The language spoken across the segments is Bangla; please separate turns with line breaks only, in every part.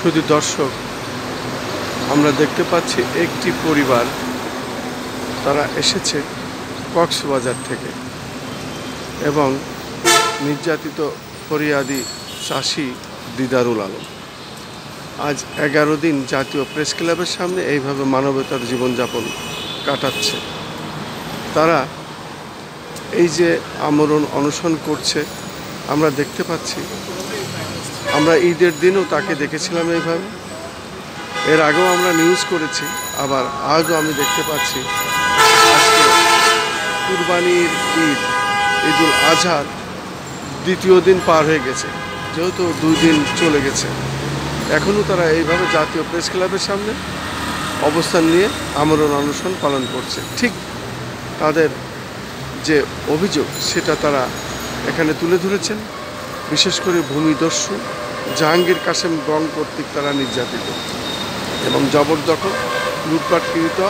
শুধু দর্শক, আমরা দেখতে পাচ্ছি একটি পরিবার, তারা এসেছে কক্সবাজার থেকে এবং নির্যাতিত ফরিয়াদি চাষি দিদারুল আলম আজ 11 দিন জাতীয় প্রেস ক্লাবের সামনে এইভাবে মানবতার জীবনযাপন কাটাচ্ছে। তারা এই যে আমরণ অনশন করছে আমরা দেখতে পাচ্ছি। আমরা ঈদের দিনও তাকে দেখেছিলাম এইভাবে, এর আগেও আমরা নিউজ করেছি, আবার আজও আমি দেখতে পাচ্ছি। আজকে কুরবানির ঈদ, ঈদুল আজহার দ্বিতীয় দিন পার হয়ে গেছে, যেহেতু 2 দিন চলে গেছে, এখনও তারা এইভাবে জাতীয় প্রেস ক্লাবের সামনে অবস্থান নিয়ে আমরণ অনশন পালন করছে। ঠিক তাদের যে অভিযোগ সেটা তারা এখানে তুলে ধরেছেন। বিশেষ করে ভূমিদস্যু জাহাঙ্গীর কাসেম গং কর্তৃক তারা নির্যাতিত এবং জবরদখল, লুটপাটকৃত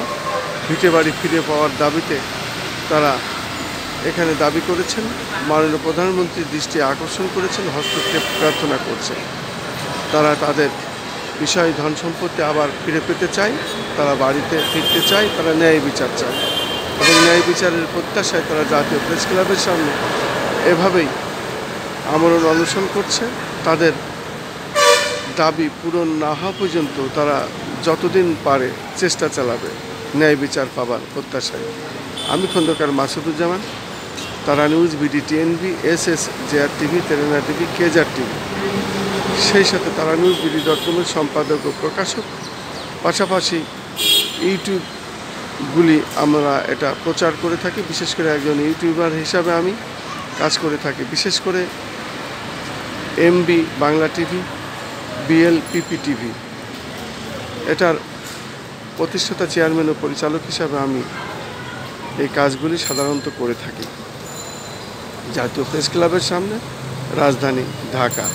ভিটে বাড়ি ফিরে পাওয়ার দাবিতে তারা এখানে দাবি করেছেন। মাননীয় প্রধানমন্ত্রীর দৃষ্টি আকর্ষণ করেছেন, হস্তক্ষেপ প্রার্থনা করছে। তারা তাদের বিষয় ধন সম্পত্তি আবার ফিরে পেতে চায়, তারা বাড়িতে ফিরতে চায়, তারা ন্যায় বিচার চায় এবং ন্যায় বিচারের প্রত্যাশায় তারা জাতীয় প্রেস ক্লাবের সামনে এভাবেই আমরণ অনশন করছে। তাদের দাবি পূরণ না হওয়া পর্যন্ত তারা যতদিন পারে চেষ্টা চালাবে ন্যায় বিচার পাবার প্রত্যাশায়। আমি খন্দকার মাসুদুজ্জামান, তারা news, BD-TNB, SS, JR TV, তেলেনা TV, KJAR TV, সেই সাথে তারা নিউজ BD.com-এর সম্পাদক ও প্রকাশক। পাশাপাশি ইউটিউবগুলি আমরা এটা প্রচার করে থাকি। বিশেষ করে একজন ইউটিউবার হিসাবে আমি কাজ করে থাকি। বিশেষ করে MB Bangla TV, BLPP TV, এটার প্রতিষ্ঠাতা চেয়ারম্যান ও পরিচালক হিসাবে আমি এই কাজগুলি সাধারণত করে থাকি জাতীয় প্রেস ক্লাবের সামনে, রাজধানী ঢাকা।